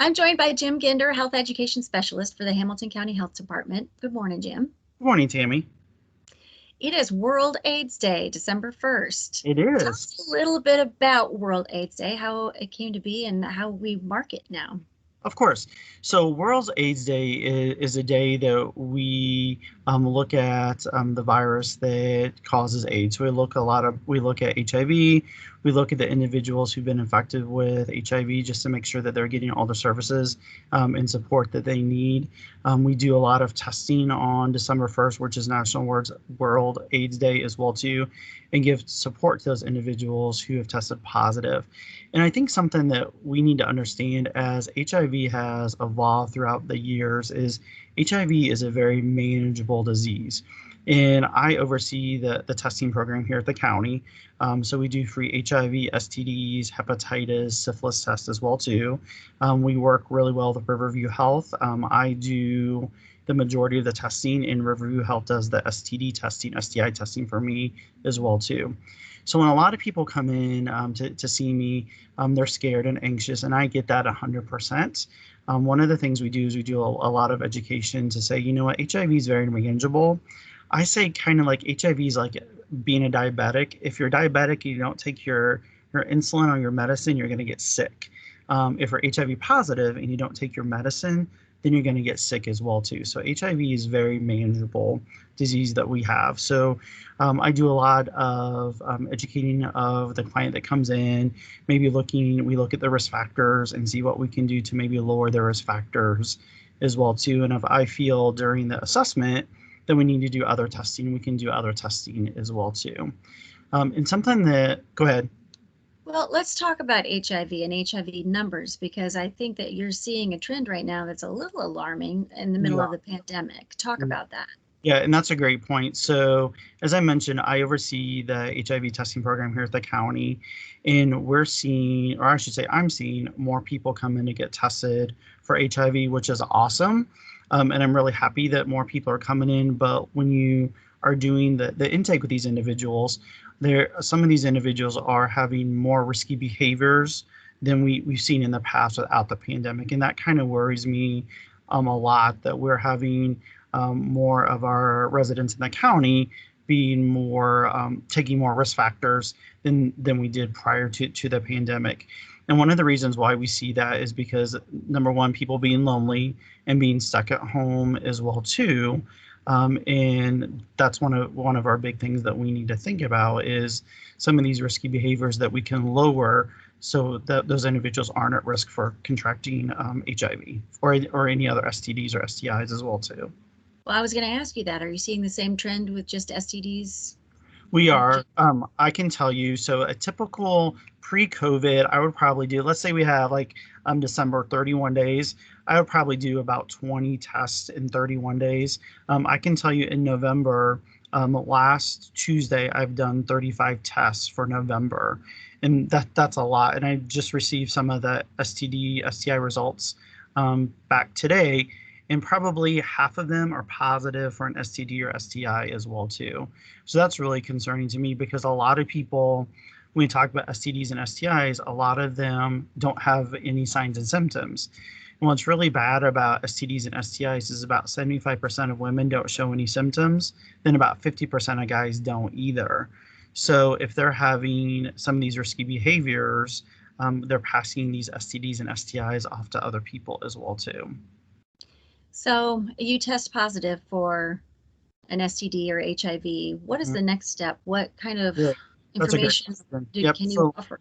I'm joined by Jim Ginder, Health Education Specialist for the Hamilton County Health Department. Good morning, Jim. Good morning, Tammy. It is World AIDS Day, December 1st. It Tell is. us a little bit about World AIDS Day, how it came to be, and how we mark it now. Of course. So, World AIDS Day is a day that we look at the virus that causes AIDS. We look at HIV. We look at the individuals who've been infected with HIV just to make sure that they're getting all the services and support that they need. We do a lot of testing on December 1st, which is World AIDS Day as well too, and give support to those individuals who have tested positive. And I think something that we need to understand as HIV has evolved throughout the years is HIV is a very manageable disease. And I oversee the testing program here at the county. So we do free HIV, STDs, hepatitis, syphilis tests as well too. We work really well with Riverview Health. I do the majority of the testing, and Riverview Health does the STD testing, STI testing for me as well too. So when a lot of people come in to see me, they're scared and anxious, and I get that 100%. One of the things we do is we do a lot of education to say, you know what, HIV is very manageable. I say kind of like HIV is like being a diabetic. If you're diabetic and you don't take your insulin or your medicine, you're going to get sick. If you're HIV positive and you don't take your medicine, then you're going to get sick as well too. So HIV is very manageable disease that we have. So I do a lot of educating of the client that comes in, maybe we look at the risk factors and see what we can do to maybe lower the risk factors as well too. And if I feel during the assessment that we need to do other testing, we can do other testing as well too. And something that, go ahead. Well, let's talk about HIV and HIV numbers, because I think that you're seeing a trend right now that's a little alarming in the We middle of are. the pandemic. Talk about that. Yeah, and that's a great point. So, as I mentioned, I oversee the HIV testing program here at the county, and we're seeing, or I should say, I'm seeing more people come in to get tested for HIV, which is awesome. And I'm really happy that more people are coming in. But when you are doing the intake with these individuals, some of these individuals are having more risky behaviors than we've seen in the past without the pandemic. And that kind of worries me a lot that we're having more of our residents in the county being more taking more risk factors than we did prior to the pandemic. And one of the reasons why we see that is because number one, people being lonely and being stuck at home as well too. And that's one of our big things that we need to think about is some of these risky behaviors that we can lower so that those individuals aren't at risk for contracting HIV or any other STDs or STIs as well too. Well, I was going to ask you that. Are you seeing the same trend with just STDs? We are. I can tell you. So a typical pre-COVID, I would probably do. Let's say we have like December 31 days. I would probably do about 20 tests in 31 days. I can tell you in November, last Tuesday, I've done 35 tests for November, and that's a lot. And I just received some of the STD STI results back today, and probably half of them are positive for an STD or STI as well too. So that's really concerning to me because a lot of people, when we talk about STDs and STIs, a lot of them don't have any signs and symptoms. And what's really bad about STDs and STIs is about 75% of women don't show any symptoms, then about 50% of guys don't either. So if they're having some of these risky behaviors, they're passing these STDs and STIs off to other people as well too. So you test positive for an STD or HIV. What is Mhm. the next step? What kind of Yeah, that's a great information question. Yep. can you offer?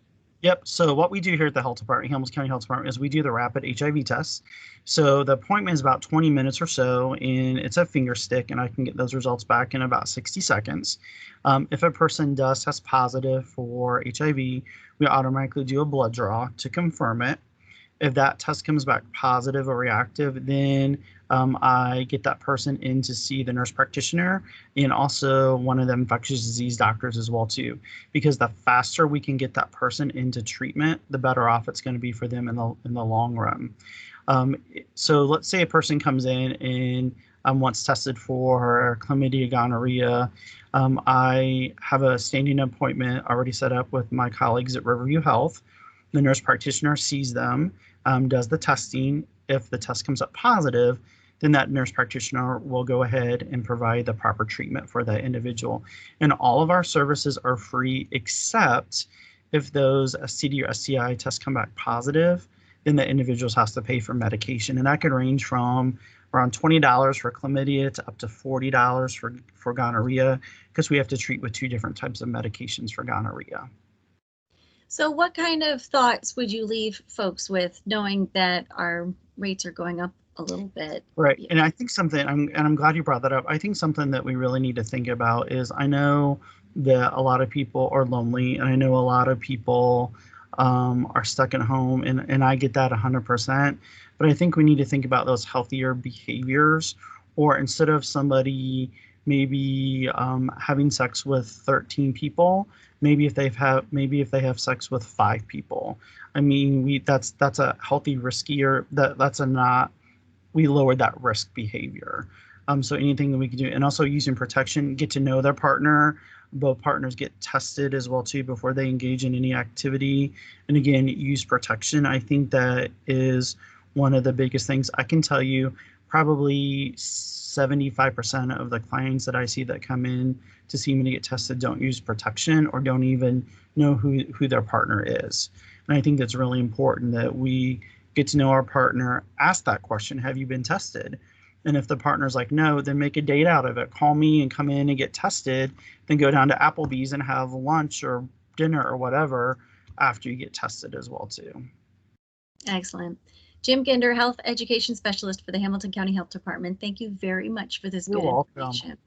So what we do here at the health department, Hamilton County Health Department, is we do the rapid HIV test. So the appointment is about 20 minutes or so, and it's a finger stick, and I can get those results back in about 60 seconds. If a person does test positive for HIV, we automatically do a blood draw to confirm it. If that test comes back positive or reactive, then I get that person in to see the nurse practitioner and also one of the infectious disease doctors as well too, because the faster we can get that person into treatment, the better off it's going to be for them in the long run. So let's say a person comes in and wants tested for chlamydia, gonorrhea. I have a standing appointment already set up with my colleagues at Riverview Health. The nurse practitioner sees them. does the testing. If the test comes up positive, then that nurse practitioner will go ahead and provide the proper treatment for that individual. And all of our services are free except if those STD or STI tests come back positive, then the individuals has to pay for medication. And that could range from around $20 for chlamydia to up to $40 for gonorrhea, because we have to treat with 2 different types of medications for gonorrhea. So what kind of thoughts would you leave folks with, knowing that our rates are going up a little bit? Right. And I think something, I'm glad you brought that up. I think something that we really need to think about is, I know that a lot of people are lonely, and I know a lot of people are stuck at home, and I get that 100%. But I think we need to think about those healthier behaviors, or instead of somebody maybe having sex with 13 people, maybe if they have sex with 5 people. I mean, that's a healthy, riskier, that's a not, we lowered that risk behavior. So anything that we can do, and also using protection, get to know their partner. Both partners get tested as well too before they engage in any activity. And again, use protection. I think that is one of the biggest things. I can tell you probably 75% of the clients that I see that come in to see me to get tested don't use protection or don't even know who their partner is. And I think that's really important that we get to know our partner, ask that question, have you been tested? And if the partner's like, no, then make a date out of it. Call me and come in and get tested, then go down to Applebee's and have lunch or dinner or whatever after you get tested as well too. Excellent. Jim Ginder, Health Education Specialist for the Hamilton County Health Department. Thank you very much for this You're good welcome. information.